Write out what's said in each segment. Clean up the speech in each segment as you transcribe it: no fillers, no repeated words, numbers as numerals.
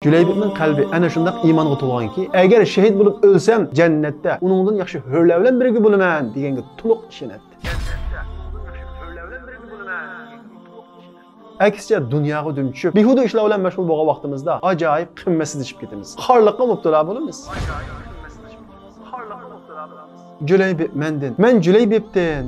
Juleybibning qalbi ana shunday iymonga to'lganki, agar shahid bo'lib o'lsam, jannatda uningdan yaxshi hurlar bilan birga bo'laman deganga to'liq ishonadi. Aksicha dunyoga dum tushib, behuda ishlar bilan mashg'ul bo'lgan vaqtimizda ajoyib qimmatsizlashib ketamiz. Xorliqqa mubtalo bo'lamiz. Juleybib mendan, men Juleybibdan.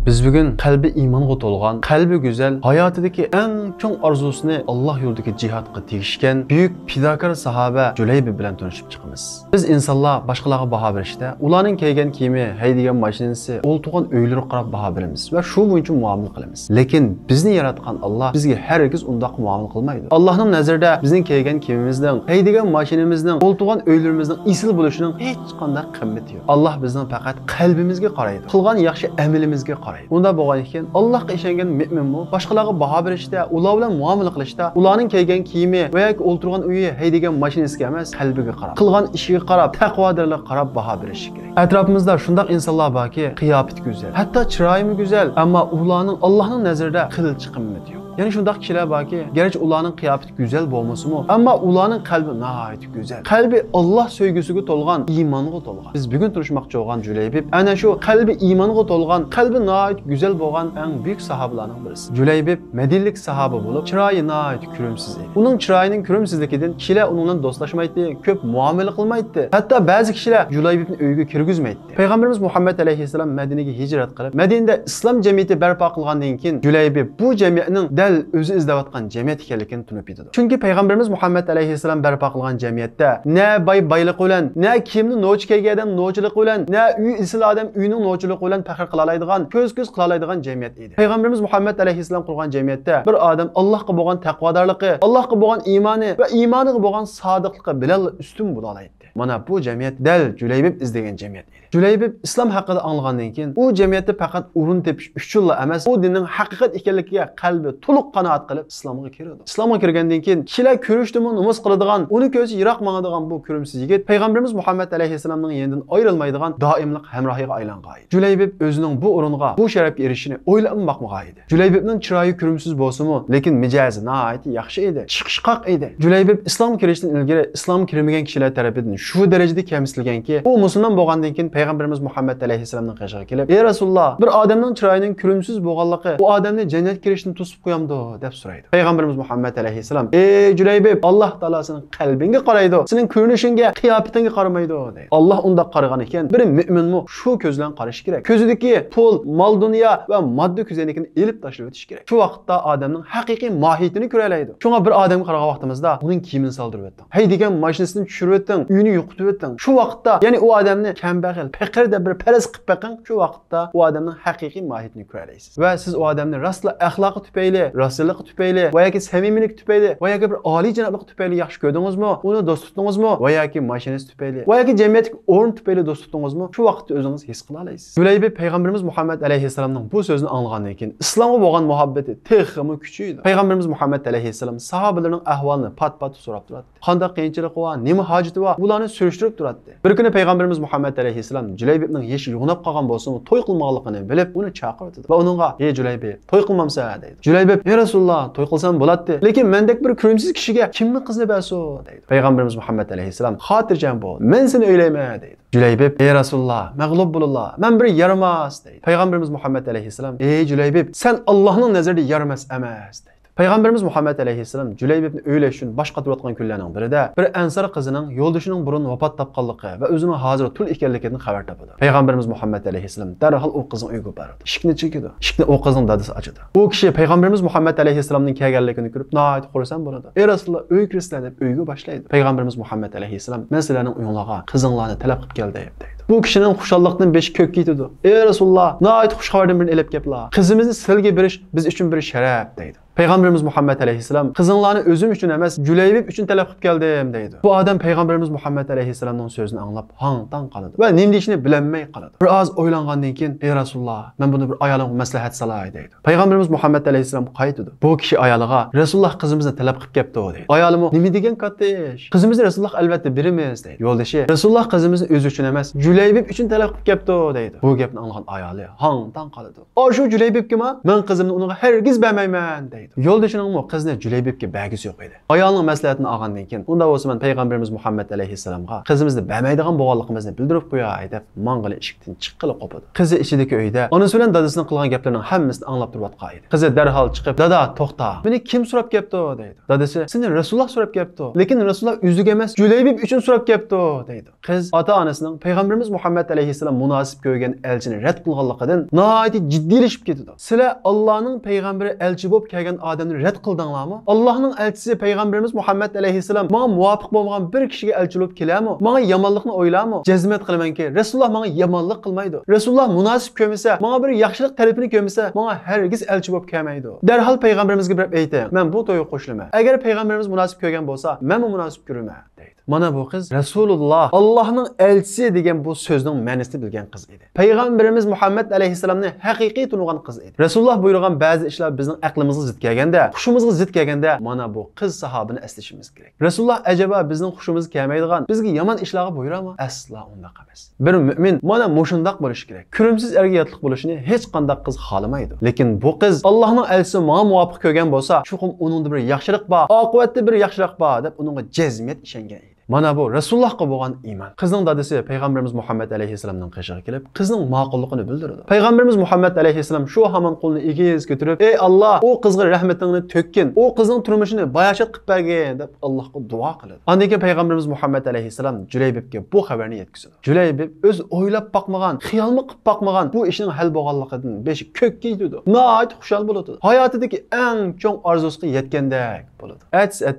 Biz bugün qalbi iymonga to'lgan, qalbi go'zal, hayotidagi eng cho'ng orzusini Alloh yo'lidagi jihadga tegishgan buyuk fidokor sahoba Juleybib bilan tanishib chiqamiz. Biz insonlar boshqalarga baho berishda, ularning kiygan kiyimi, haydigan mashinasi, o'ltirgan uylari qarab baho beramiz va shu bo'yicha muomala qilamiz. Lekin bizni yaratgan Alloh bizga hargiz undaq muomala qilmaydi. Allohning nazarida bizning kiygan kiyimimizning, haydigan mashinamizning, o'ltirgan uylarimizning isil bo'lishining hech qanday qimmati yo'q. Alloh bizning faqat qalbimizga qaraydi. Qilgan yaxshi amalimizga qaraydi. Unda bo'lgan ekan, Allohga ishongan mu'minmi boshqalarga baho berishda, ular bilan muomala qilishda, ularning kiygan kiyimi va yoki o'ltirgan uyi, haydigan mashinasiga emas, qalbiga qarab, qilgan ishiga qarab, taqvodorlarga qarab baho berish kerak. Atrofimizda shunday insonlar borki, qiyofati go'zal, hatto chiroyi go'zal, ammo ularning Allohning nazarida qilchi qimmati yo'q. Yani shunday kishilar borki, garchi ularning qiyofati go'zal bo'lmasa-mu, ammo ularning qalbi nihoyat go'zal. Qalbi Alloh sevgisiga to'lgan, iymonga to'lgan. Biz bugun turishmoqchi bo'lgan Juleybib ana shu qalbi iymonga to'lgan, qalbi nihoyat go'zal bo'lgan eng buyuk sahobalarning birisi. Juleybib Madinalik sahoba bo'lib, chiroyi nihoyat ko'rimsiz edi. Uning chiroyining ko'rimsizligidan kishilar uning bilan do'stlashmaydi, ko'p muomala qilmaydi. Hatto ba'zi kishilar Juleybibning uyiga kirgizmaydi. Payg'ambarimiz Muhammad alayhisalom Madinaga hijrat qilib, Madinada islom jamiyati barpo qilgandan keyin Juleybib bu jamiyatning dal o'zi izlayotgan jamiyat ekanligini tunib yetadi. Chunki payg'ambarimiz Muhammad alayhisalom barpo qilgan jamiyatda na boylik bilan, na kimni noch kelgan nochilik bilan, na uy isil odam uyning nochilik bilan faxr qila oladigan, ko'z qila oladigan jamiyat edi. Payg'ambarimiz Muhammad alayhisalom qurgan jamiyatda bir odam Allohga bo'lgan taqvodorligi, Allohga bo'lgan iymoni va iymoniga bo'lgan sodiqligi bilan ustun bo'la oladi. Mana bu jamiyat dal Juleybib izlagan jamiyat edi. Juleybib islom haqida anglagandan keyin u jamiyatda faqat o'rin tepish uchunla emas, u dinning haqiqat ekanligiga qalbi to'liq qanoat qilib islomga kirdi. Islomga kirgandan keyin kishilar ko'rishdimi, namoz qiladigan, uni ko'zi yiroq mangadigan bu ko'rimsiz yigit payg'ambarimiz Muhammad alayhisalomning yenidan ayrilmaydigan doimlik hamrohiga aylangan edi. Juleybib o'zining bu o'ringa, bu sharafga erishishini o'ylab boqmagan edi. Juleybibning chiroyi ko'rimsiz bo'lsa-mu, lekin mijozi nihoyat yaxshi edi, chiqishqoq edi. Juleybib islom kirishdan ilgari islom kirmagan kishilar tarafidan shu darajada kamsitilganki, u musulmon bo'lgandan keyin payg'ambarimiz Muhammad alayhisalomning qishig'iga kelib, "Ey Rasululloh, bir odamning chiroyining ko'rimsiz bo'lganligi u odamni jannatga kirishni to'sib qo'yamdi?" deb so'raydi. Payg'ambarimiz Muhammad alayhisalom, "Ey Juleybib, Alloh taolo sening qalbingga qaraydi, sening ko'rinishingga, qiyofatingga qaramaydi" deydi. Alloh unda qaragan ekan, bir mu'minmi shu ko'z bilan qarash kerak. Ko'zidagi pul, mol dunyo va moddiy ko'zoynakini elib tashlab o'tish kerak. Shu vaqtda odamning haqiqiy mohiyatini ko'ra oladi. Shunga bir odamga qaragan vaqtimizda uning kiyimini soldirib o'tding. Hay degan mashinasini tushirib o'tding, uyini yo'qotib o'tding. Shu vaqtda, ya'ni u odamni kambag'al, faqir deb bir paraz qilib baqing, shu vaqtda u odamning haqiqiy mohiyatini ko'ra olasiz. Va siz u odamni rostla axloqi tufayli, rostlik tufayli va yoki samimiylik tufayli va yoki bir oliy janoblik tufayli yaxshi ko'rdingizmi, uni do'st tutdingizmi va yoki mashinasi tufayli va yoki jamiyatdagi o'rin tufayli do'st tutdingizmi, shu vaqtda o'zingiz his qila olasiz. Juleybib payg'ambarimiz Muhammad alayhisalomning bu so'zini anglagandan keyin islomga bo'lgan muhabbati texmi kuchaydi. Payg'ambarimiz Muhammad alayhisalom sahobalarning ahvolini pat-pat so'rab turadi. Qanday qiyinchilik va nima hojati va bularni surishtirib turadi. Bir kuni payg'ambarimiz Muhammad alayhisalom Juleybibning yeshi yo'nab qolgan bo'lsa-mu, to'y qilmoqligini bilib, uni chaqirdi va uningga "Ey Juleybib, to'y qilmamsa" deydi. Juleybib "Ey Rasululloh, to'y qilsam bo'ladi. Lekin mendek bir ko'rimsiz kishiga kimni qizni berso" deydi. Payg'ambarimiz Muhammad alayhisalom "Xotirjam bo'l, men seni o'ylayman" deydi. Juleybib "Ey Rasululloh, mag'lub bo'lullah, men bir yaramas" deydi. Payg'ambarimiz Muhammad alayhisalom "Ey Juleybib, sen Allohning nazarida yaramas emas" deydi. Payg'ambarimiz Muhammad alayhisalom Juleybibni o'ylash uchun boshqa turayotgan kunlarning birida bir ansar qizining yo'ldoshining burun vafot topganligi va o'zining hozir tul ekanligidan xabar topadi. Payg'ambarimiz Muhammad alayhisalom darhol u qizning uyiga bordi. Eshikni chekidi. Eshikni u qizning dadasi ochdi. U kishi payg'ambarimiz Muhammad alayhisalomning kelganligini ko'rib, "Nihoyat xursand bo'ladi. Ey Rasululloh, uy kirasizlar" deb uyga boshlaydi. Payg'ambarimiz Muhammad alayhisalom "Men sizlarning uyingizga qizinglarni talab qilib keldim" deydi. Bu kishining xushalliqdan beshi ko'kka yetadi. "Ey Rasululloh, nihoyat xush xabardan birini elib keliblar. Qizimizni sizlarga berish biz uchun bir sharaf" deydi. Payg'ambarimiz Muhammad alayhisalom "Qizinglarni o'zim uchun emas, Juleybib uchun talab qilib keldim" deydi. Bu odam payg'ambarimiz Muhammad alayhisalomning so'zini anglab hang-tang qoladi va nima deyishni bilmay qoladi. Bir oz o'ylangandan keyin "Ey Rasululloh, men buni bir ayolimga maslahat salay" deydi. Payg'ambarimiz Muhammad alayhisalom qaytdi. Bu kishi ayoliga "Rasululloh qizimizni talab qilib kelibdi" deydi. Ayolimi "Nima degan katta ish? Qizimizni Rasululloh albatta beramiz" deydi. Yo'ldoshi "Rasululloh qizimizni o'zi uchun emas, Juleybib uchun talab qilib kepti deydi. Bu gapni anglagan ayoli hangdan qoladi. Shu Juleybibgimi? Men qizimni unga hargiz bermayman deydi. Yo'ldoshining qizni Juleybibga bergisi yo'q edi. Ayolning maslahatini olgandan keyin unda bo'lsa men payg'ambarimiz Muhammad alayhissalomga qizimizni bermaydigan bo'lganligimizni bildirib qo'yay deb mang'ili eshikdan chiqqili qopadi. Qizi ichidagi uyda onasi bilan dadasining qilgan gaplarining hammasini anglab turibotgan edi. Qizi darhol chiqib, "Dada, to'xta. Meni kim so'rab kepti?" deydi. Dadasi, "Seni Rasululloh so'rab kepti. Lekin Rasululloh o'ziga emas, Juleybib uchun so'rab kepti" deydi. Qiz ota-onasining payg'ambarimiz Muhammad alayhissalom munosib ko'rgan elchini rad qilganligidan nihoyat jiddiylashib ketdi. "Sizlar Allohning payg'ambari elchi bo'lib kelgan odamni rad qildinglarmi? Allohning elchisi payg'ambarimiz Muhammad alayhissalom menga muvofiq bo'lmagan bir kishiga elchi bo'lib kelarmi? Menga yomonlikni o'ylarmi? Jazmat qilamanki, Rasululloh menga yomonlik qilmaydi. Rasululloh munosib ko'masa, menga bir yaxshilik tarafini ko'masa, menga hargiz elchi bo'lib kelmaydi. Darhol payg'ambarimizga berib ayting, men bu to'yga qo'shilaman. Agar payg'ambarimiz munosib ko'rgan bo'lsa, men ham munosib ko'raman" deydi. Mana bu qiz Rasululloh Allohning elchisi degan bu so'zning ma'nosini bilgan qiz edi. Payg'ambarimiz Muhammad alayhissalomni haqiqiy tunigan qiz edi. Rasululloh buyurgan ba'zi ishlar bizning aqlimizga zid kelganda, xushimizga zid kelganda, mana bu qiz sahobini eslashimiz kerak. Rasululloh ajaba bizning xushimizga kelmaydigan, bizga yomon ishlarga buyurami? Asla undaq emas. Bir mu'min mana mushundaq bo'lishi kerak. Ko'rimsiz erga yotliq bo'lishini hech qanday qiz xolamaydi. Lekin bu qiz Allohning elchisi menga muvofiq ko'rgan bo'lsa, chuqum uningda bir yaxshilik bor, oqibatda bir yaxshilik bor deb uningga jazmiyat ishongan edi. Mana bu Rasulullohga bo'lgan iymon. Qizning dadasi payg'ambarimiz Muhammad alayhissalomning qishig'iga kelib, qizning ma'qulligini bildirdi. Payg'ambarimiz Muhammad alayhissalom shu hamon qo'lni egiz ko'tarib, "Ey Alloh, o qizga rahmatingni to'kkin, o qizning turmushini bayashat qilib bergin" deb Allohga duo qildi. Undan keyin payg'ambarimiz Muhammad alayhissalom Juleybibga bu xabarni yetkazdi. Juleybib o'z o'ylab boqmagan, xiyolmi qilib boqmagan bu ishning hal bo'lganligidan beshi ko'kka yetdi. Nihoyat xushal bo'ldi. Hayotidagi eng cho'ng orzusiga yetgandek bo'ldi.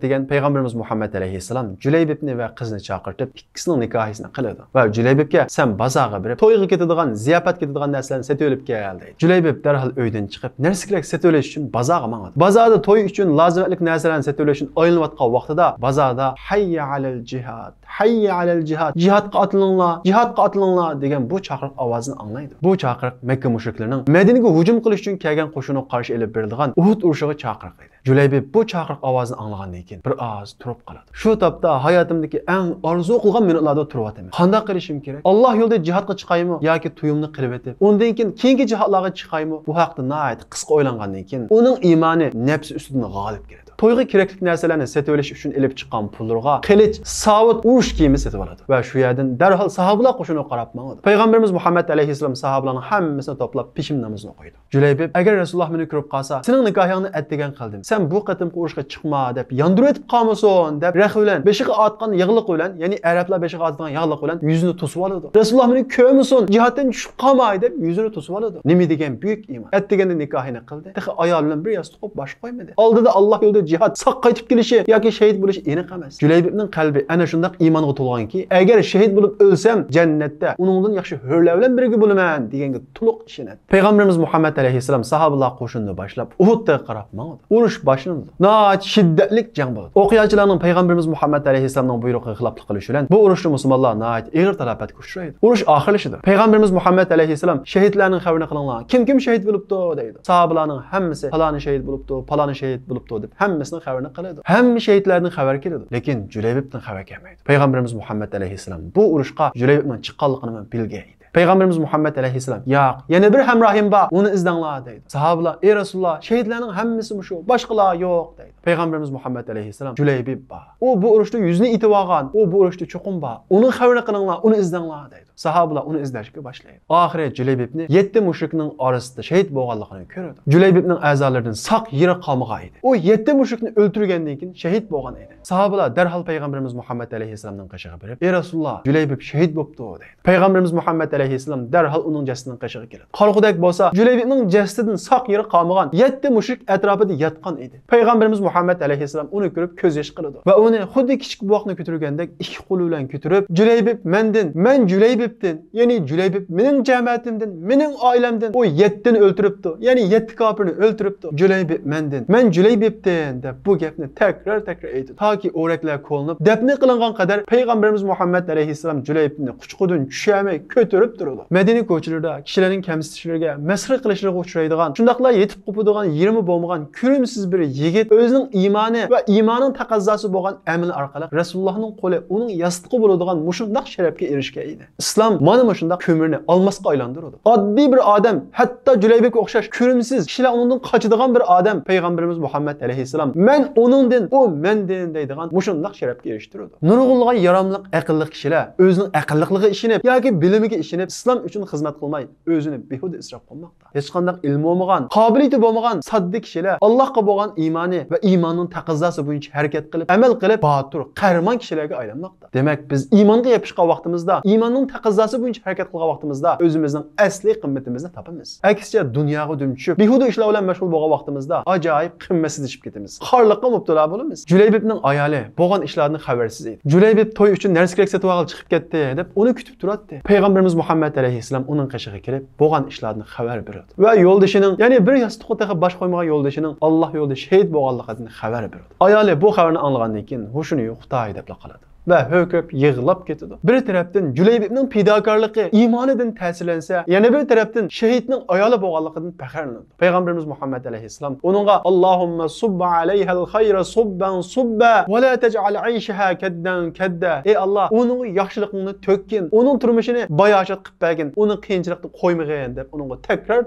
Degan payg'ambarimiz Muhammad alayhissalom Juleybibni va qizni chaqirtib ikkisining nikohisini qiladi. Va Juleybibga "Sen bozorga borib, to'yga ketadigan, ziyofat ketadigan narsalarni sotib olib kel" deydi. Juleybib darhol uydan chiqib, narsa kerak sotib olish uchun bozorga mangadi. Bozorda to'y uchun lozimlik narsalarni sotib olish uchun o'ylanayotgan vaqtida bozorda "Hayya alal jihad, hayya alal jihad, jihadga otilinglar, jihadga otilinglar" degan bu chaqiriq ovozini anglaydi. Bu chaqiriq Makka mushriklarning Madinaga hujum qilish uchun kelgan qo'shinga qarshi elib berilgan Uhud urushiga chaqiriq edi. Juleybib bu chaqiriq ovozini anglagandan keyin bir oz turib qoladi. Shu topda hayotimdagi eng orzu qilgan minutlarda turib qanday qilishim kerak? Alloh yo'lida jihadga chiqaymi yoki to'yimni qilib etib, undan keyin keyingi jihadlarga chiqaymi? Bu haqda nihoyat qisqa o'ylangandan keyin uning iymoni nafsi ustidan g'olib keladi. To'yga kerakli narsalarni sotib olish uchun elib chiqqan pullarga qilich, savut, urush kiyimi sotib oladi va shu yerdan darhol sahobalar qo'shiniga qarab mangadi. Payg'ambarimiz Muhammad alayhissalom sahobalarning hammasini to'plab peshim namozini o'qiydi. Juleybib, agar Rasululloh meni ko'rib qolsa, sening nikohingni atdigan qildim. Sen bu qatimki urushga chiqma deb yondirib etib qolmasin deb rahi bilan beshiga otgan yig'liq bilan, ya'ni arablar beshiga otgan yig'liq bilan yuzini to'sib oladi. Rasululloh meni ko'rmasin, jihatdan tushib qolmay deb yuzini to'sib oladi. Nima degan buyuk iymon. Atdiganda nikohini qildi. Texi ayol bilan bir yostiq qo'yib bosh qo'ymadi. Oldida Alloh yo'lida jihad saq qaytib kelishi yoki shahid bo'lish aniq emas. Juleybibning qalbi ana shundaq iymonga to'lganki, agar shahid bo'lib o'lsam, jannatda uningdan yaxshi hurlar bilan birga bo'laman deganga to'liq ishonadi. Payg'ambarimiz Muhammad alayhissalom sahobalar qo'shinini boshlab Uhudga qarab mangdi. Urush boshlandi. Nihoyat shiddatli jang bo'ldi. O'qiyotchilarning payg'ambarimiz Muhammad alayhissalomning buyrug'iga xiloflik qilishi bilan bu urushda musulmonlar nihoyat og'ir talafotga uchraydi. Urush oxirlashdi. Payg'ambarimiz Muhammad alayhissalom shahidlarning xabarini qilinglar. Kim shahid bo'libdi deydi. Sahobalarning hammasi faloni shahid bo'libdi, faloni shahid bo'libdi deb hammasini xabarini qiladi. Hamma shahidlarning xabari keladi, lekin Juleybibning xabari kelmaydi. Payg'ambarimiz Muhammad alayhissalom bu urushga Juleybibning chiqqanligini bilgan edi. Payg'ambarimiz Muhammad alayhissalom, "Yo'q, yana bir hamrohim bor, uni izlanglar" deydi. Sahobalar, "Ey Rasululloh, shahidlarning hammasi shu, boshqalar yo'q" deydi. Payg'ambarimiz Muhammad alayhissalom, "Juleybib bor. U bu urushda yuzini itib olgan, u bu urushda cho'qim bor. Uni xabarini qilinglar, uni izlanglar" deydi. Sahobalar uni izlashga boshlaydi. Oxiri Juleybibni 7 mushrikning orasida shahid bo'lganligini ko'radi. Juleybibning a'zolaridan saq yiri qolmagan edi. U 7 mushrikni o'ltirgandan keyin shahid bo'lgan edi. Sahobalar darhol payg'ambarimiz Muhammad alayhissalomning qishig'iga borib, "Ey Rasululloh, Juleybib shahid bo'libdi" deydi. Payg'ambarimiz Muhammad alayhissalom darhol uning jasadining qishig'iga keladi. Qolg'udek bo'lsa, Juleybibning jasadidan saq yiri qolmagan 7 mushrik atrofida yotgan edi. Payg'ambarimiz Muhammad alayhissalom uni ko'rib ko'z yosh qiladi va uni xuddi kichik buvoqni ko'targandek ikki qo'li bilan ko'tarib, "Juleybib mendan, men Juleybibdan, ya'ni Juleybib mening jamoatimdan, mening oilamdan o 7ni o'ltiribdi, ya'ni 7 kofirni o'ltiribdi. Juleybib mendan, men Juleybibdan" deb bu gapni takrar aytdi. Toki o'raklar qo'linib, dafn qilingan qadar payg'ambarimiz Muhammad alayhissalom Juleybibni quchqidan tushamay ko'tarib ko'rinib turadi. Madina ko'chalarida kishilarning kamsitishlarga, masxara qilishlariga uchraydigan, shundaqla yetib qo'padigan 20 bo'lmagan ko'rimsiz bir yigit o'zining iymoni va iymonning taqozosi bo'lgan amali orqali Rasulullohning qo'li uning yostiqi bo'ladigan mushundaq sharafga erishgan edi. Islom mana mushundaq ko'mirni olmosga aylantiradi. Oddiy bir odam, hatto Julaybekka o'xshash ko'rimsiz kishilar undan qochadigan bir odam payg'ambarimiz Muhammad alayhissalom men uningdan, u mendan deydigan mushundaq sharafga erishtiradi. Nurg'unlagan yaramli aqlli kishilar o'zining aqlliqligiga ishinib yoki bilimiga ishinib islom uchun xizmat qilmay o'zini behuda isrof qilmoqda. Hech qanday ilmi bo'lmagan, qobiliyati bo'lmagan sodda kishilar Allohga bo'lgan iymoni va iymonning taqozosi bo'yicha harakat qilib, amal qilib, botur, qahramon kishilarga aylanmoqda. Demak, biz iymonga yopishgan vaqtimizda, iymonning taqozosi bo'yicha harakat qilgan vaqtimizda o'zimizning asli qimmatimizni topamiz. Aksicha dunyoga dum tushib, behuda ishlar bilan mashg'ul bo'lgan vaqtimizda ajoyib qimmatsiz ishib ketamiz. Xorliqqa mubtalo bo'lamiz. Julaybibning ayoli bo'lgan ishlardan xabarsiz edi. Julaybib to'y uchun narsa kerak sotib olib chiqib ketdi deb uni kutib turadi. Payg'ambarimiz Muhammad alayhissalom uning qishig'iga kelib, bo'lgan ishlardan xabar beradi. Va yo'ldoshining, ya'ni bir yostiqqa taqib bosh qo'ymagan yo'ldoshining Alloh yo'lida shahid bo'lganligidan xabar beradi. Ayoli bu xabarni anglagandan keyin hushini yo'qotay deb qoladi. Ve höküp yığılab ketidi. Bir tarafdan Julaybibning fidokorligi iymonidan ta'sirlansa, yana bir tarafdan shahidning ayoli bo'lganligidan faxrlanadi. Payg'ambarimiz Muhammad alayhissalom uningga Allohumma subba alayhal khayra subban subba va la taj'al 'ayshaha kaddan kadda. Ey Alloh, uning yaxshiligini to'kkin, uning turmushini bayoshat qilib bergin, uni qiyinchilikda qo'ymagin deb uningga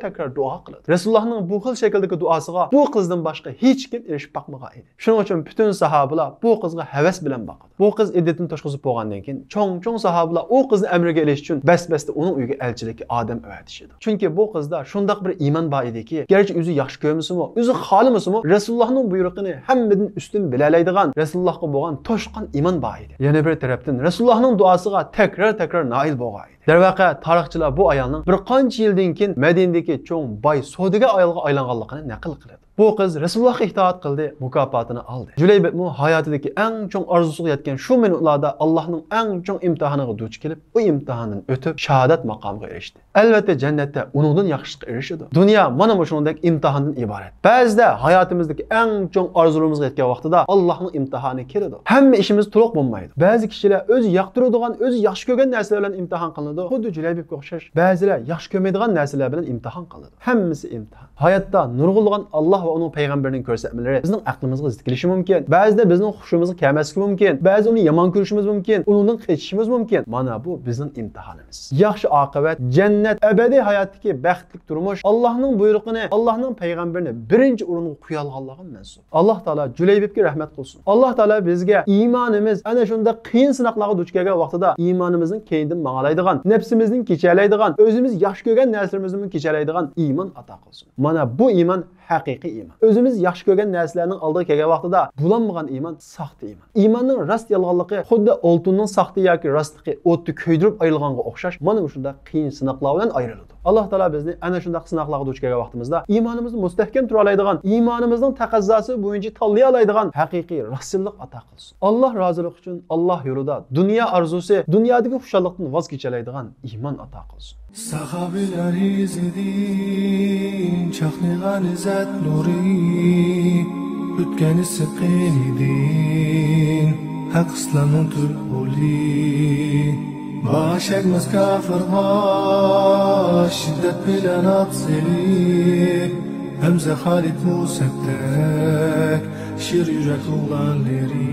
takrar duo qiladi. Rasulullohning bu xil shakldagi duosiga bu qizdan boshqa hech kim erishib boqmagan edi. Shuning uchun butun sahobalar bu qizga havas bilan boqadi. Bu qiz iddatini toshqizib bo'lgandan keyin cho'ng sahobalar u qizni amriga elish uchun bas-basda uning uyiga elchilikka odam avatishdi. Chunki bu qizda shundoq bir iymon bor ediki, garchi o'zi yaxshi ko'rmasimi, o'zi xohlamasimi, Rasulullohning buyrug'ini hammadan ustun bilalaydigan, Rasulullohga bo'lgan toshqan iymon bor edi. Yana bir tarafdan Rasulullohning duosiga takrar nail bo'lgan edi. Darvaqa tarixchilar bu ayolning bir qancha yildan keyin Madinadagi cho'ng boy savdogar ayolga aylanganligini naql qiladi. Bu qiz Rasulullohga itoat qildi, mukofotini oldi. Julaybib hayotidagi eng cho'ng orzusiga yetgan shu minutlarda Allohning eng cho'ng imtihoniga duch kelib, bu imtihondan o'tib shahodat maqomiga erishdi. Albatta jannatda uningdan yaxshilikka erishadi. Dunyo mana shunday imtihondan iborat. Ba'zida hayotimizdagi eng cho'ng orzularimizga yetgan vaqtida Allohning imtihoni keladi. Hamma ishimiz to'liq bo'lmaydi. Ba'zi kishilar o'zi yoqtiradigan, o'zi yaxshi ko'rgan narsalar bilan imtihon qilinadi. Xuddi Julaybibga o'xshash. Ba'zilar yaxshi ko'rmaydigan narsalar bilan imtihon qilinadi. Hammasi imtihon. Hayotda nurg'unlagan Alloh va uning payg'ambarining ko'rsatmalari bizning aqlimizga zid kelishi mumkin. Ba'zida bizning xushimizga kelmasligi mumkin. Ba'zi uni yomon ko'rishimiz mumkin. Undan qechishimiz mumkin. Mana bu bizning imtihonimiz. Yaxshi oqibat, jannat, abadiy hayotdagi baxtli turmush, Allohning buyrug'ini, Allohning payg'ambarini birinchi o'ringa qo'ya olganligi mansub. Alloh taolo Julaybibga rahmat qilsin. Alloh taolo bizga iymonimiz ana shunda qiyin sinoqlarga duch kelgan vaqtida iymonimizning keyindan mang'alaydigan, nafsimizning kechalaydigan, o'zimiz yaxshi ko'rgan narsalarimizni kechalaydigan iymon ato qilsin. Mana bu iymon haqiqiy iymon. O'zimiz yaxshi ko'rgan narsalarning oldiga kelgan vaqtida bulanmagan iymon soxta iymon. Iymonning rost yolg'onligi xuddi oltinning soxta yoki rostligi o'tni kuydirib ayrilganga o'xshash, mana shunda qiyin sinoqlar bilan ayriladi. Alloh taolo bizni ana shunday sinoqlarga duch kelgan vaqtimizda iymonimizni mustahkam tura oladigan, iymonimizning taqozosi bo'yicha tanlay oladigan haqiqiy rasullik ato qilsin. Alloh roziligi uchun Alloh yo'lida dunyo arzusi, dunyodagi xushallikdan voz kechadigan iymon ato qilsin. Sahabiler izledin, çaknigan izzat nuri, Ütkeni sıkın idin, hak İslam'ın tülhuli. Baş egmez kafirha, şiddet bilen atseli, Hemze Halit Musettek, şir yürek oğlanları.